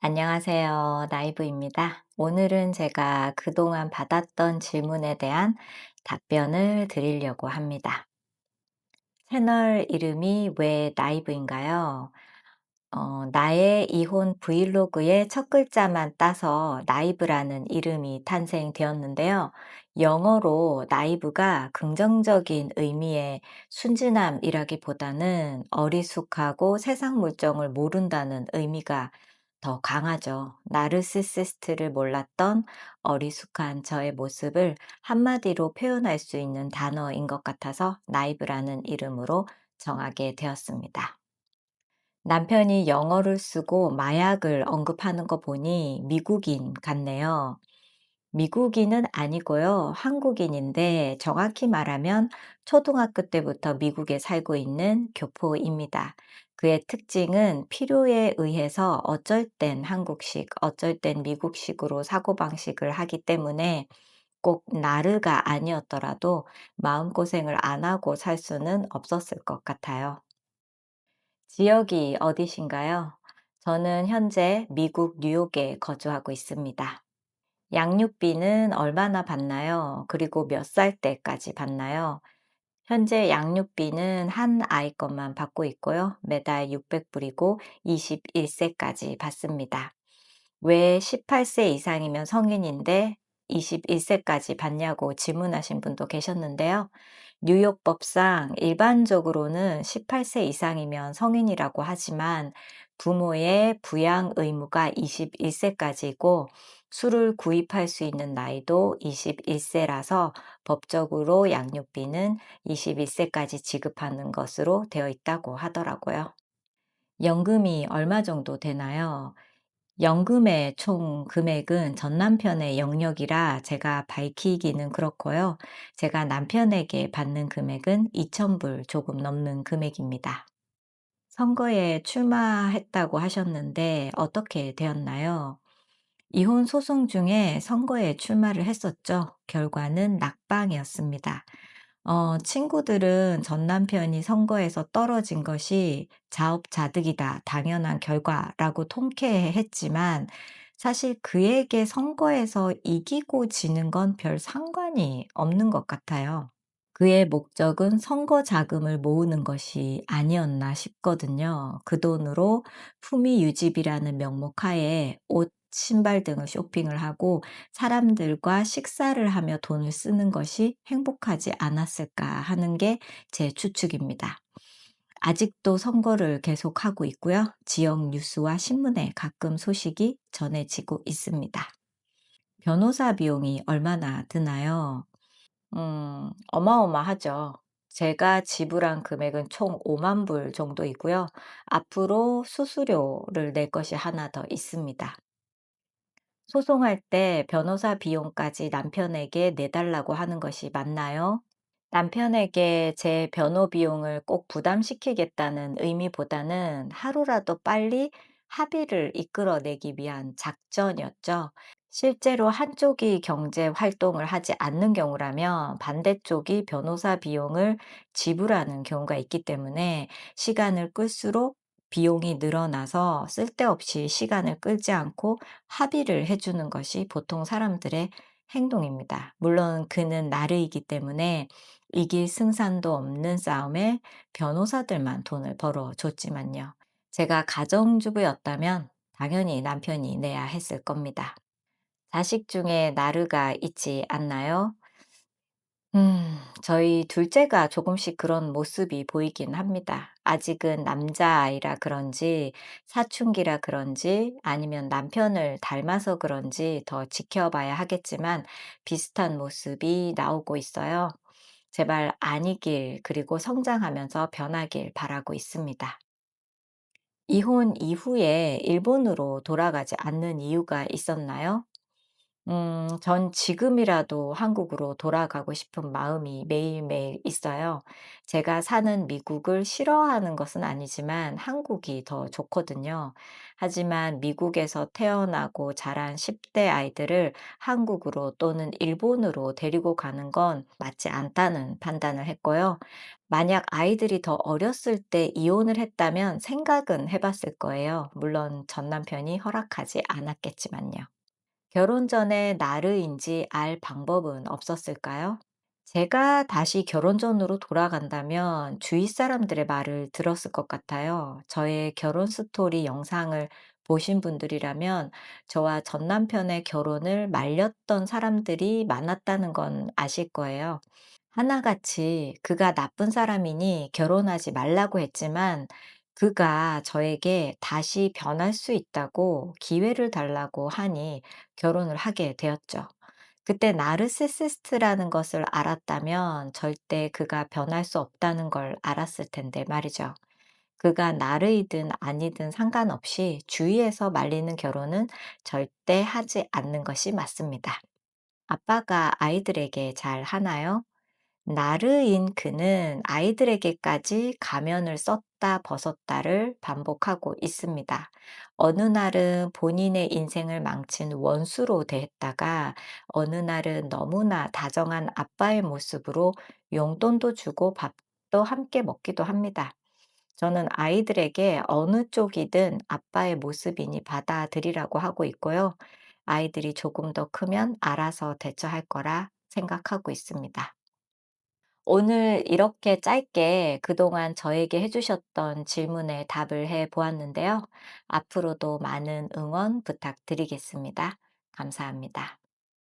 안녕하세요. 나이브입니다. 오늘은 제가 그동안 받았던 질문에 대한 답변을 드리려고 합니다. 채널 이름이 왜 나이브인가요? 나의 이혼 브이로그의 첫 글자만 따서 나이브라는 이름이 탄생되었는데요. 영어로 나이브가 긍정적인 의미의 순진함이라기보다는 어리숙하고 세상 물정을 모른다는 의미가 더 강하죠. 나르시시스트를 몰랐던 어리숙한 저의 모습을 한마디로 표현할 수 있는 단어인 것 같아서 나이브라는 이름으로 정하게 되었습니다. 남편이 영어를 쓰고 마약을 언급하는 거 보니 미국인 같네요. 미국인은 아니고요. 한국인인데 정확히 말하면 초등학교 때부터 미국에 살고 있는 교포입니다. 그의 특징은 필요에 의해서 어쩔 땐 한국식, 어쩔 땐 미국식으로 사고방식을 하기 때문에 꼭 나르가 아니었더라도 마음고생을 안 하고 살 수는 없었을 것 같아요. 지역이 어디신가요? 저는 현재 미국 뉴욕에 거주하고 있습니다. 양육비는 얼마나 받나요? 그리고 몇 살 때까지 받나요? 현재 양육비는 한 아이 것만 받고 있고요. 매달 600불이고 21세까지 받습니다. 왜 18세 이상이면 성인인데 21세까지 받냐고 질문하신 분도 계셨는데요. 뉴욕 법상 일반적으로는 18세 이상이면 성인이라고 하지만 부모의 부양 의무가 21세까지고 술을 구입할 수 있는 나이도 21세라서 법적으로 양육비는 21세까지 지급하는 것으로 되어 있다고 하더라고요. 연금이 얼마 정도 되나요? 연금의 총 금액은 전 남편의 영역이라 제가 밝히기는 그렇고요. 제가 남편에게 받는 금액은 2,000불 조금 넘는 금액입니다. 선거에 출마했다고 하셨는데 어떻게 되었나요? 이혼 소송 중에 선거에 출마를 했었죠. 결과는 낙방이었습니다. 친구들은 전 남편이 선거에서 떨어진 것이 자업자득이다, 당연한 결과라고 통쾌했지만 사실 그에게 선거에서 이기고 지는 건 별 상관이 없는 것 같아요. 그의 목적은 선거 자금을 모으는 것이 아니었나 싶거든요. 그 돈으로 품위 유지비라는 명목 하에 옷, 신발 등을 쇼핑을 하고 사람들과 식사를 하며 돈을 쓰는 것이 행복하지 않았을까 하는 게 제 추측입니다. 아직도 선거를 계속하고 있고요. 지역 뉴스와 신문에 가끔 소식이 전해지고 있습니다. 변호사 비용이 얼마나 드나요? 어마어마하죠. 제가 지불한 금액은 총 5만 불 정도이고요. 앞으로 수수료를 낼 것이 하나 더 있습니다. 소송할 때 변호사 비용까지 남편에게 내달라고 하는 것이 맞나요? 남편에게 제 변호 비용을 꼭 부담시키겠다는 의미보다는 하루라도 빨리 합의를 이끌어내기 위한 작전이었죠. 실제로 한쪽이 경제 활동을 하지 않는 경우라면 반대쪽이 변호사 비용을 지불하는 경우가 있기 때문에 시간을 끌수록 비용이 늘어나서 쓸데없이 시간을 끌지 않고 합의를 해주는 것이 보통 사람들의 행동입니다. 물론 그는 나르이기 때문에 이길 승산도 없는 싸움에 변호사들만 돈을 벌어줬지만요. 제가 가정주부였다면 당연히 남편이 내야 했을 겁니다. 자식 중에 나르가 있지 않나요? 저희 둘째가 조금씩 그런 모습이 보이긴 합니다. 아직은 남자아이라 그런지, 사춘기라 그런지, 아니면 남편을 닮아서 그런지 더 지켜봐야 하겠지만 비슷한 모습이 나오고 있어요. 제발 아니길, 그리고 성장하면서 변하길 바라고 있습니다. 이혼 이후에 일본으로 돌아가지 않는 이유가 있었나요? 전 지금이라도 한국으로 돌아가고 싶은 마음이 매일매일 있어요. 제가 사는 미국을 싫어하는 것은 아니지만 한국이 더 좋거든요. 하지만 미국에서 태어나고 자란 10대 아이들을 한국으로 또는 일본으로 데리고 가는 건 맞지 않다는 판단을 했고요. 만약 아이들이 더 어렸을 때 이혼을 했다면 생각은 해봤을 거예요. 물론 전 남편이 허락하지 않았겠지만요. 결혼 전에 나르인지 알 방법은 없었을까요? 제가 다시 결혼 전으로 돌아간다면 주위 사람들의 말을 들었을 것 같아요. 저의 결혼 스토리 영상을 보신 분들이라면 저와 전 남편의 결혼을 말렸던 사람들이 많았다는 건 아실 거예요. 하나같이 그가 나쁜 사람이니 결혼하지 말라고 했지만 그가 저에게 다시 변할 수 있다고 기회를 달라고 하니 결혼을 하게 되었죠. 그때 나르시시스트라는 것을 알았다면 절대 그가 변할 수 없다는 걸 알았을 텐데 말이죠. 그가 나르이든 아니든 상관없이 주위에서 말리는 결혼은 절대 하지 않는 것이 맞습니다. 아빠가 아이들에게 잘 하나요? 나르인 그는 아이들에게까지 가면을 썼다 벗었다를 반복하고 있습니다. 어느 날은 본인의 인생을 망친 원수로 대했다가 어느 날은 너무나 다정한 아빠의 모습으로 용돈도 주고 밥도 함께 먹기도 합니다. 저는 아이들에게 어느 쪽이든 아빠의 모습이니 받아들이라고 하고 있고요. 아이들이 조금 더 크면 알아서 대처할 거라 생각하고 있습니다. 오늘 이렇게 짧게 그동안 저에게 해주셨던 질문에 답을 해 보았는데요. 앞으로도 많은 응원 부탁드리겠습니다. 감사합니다.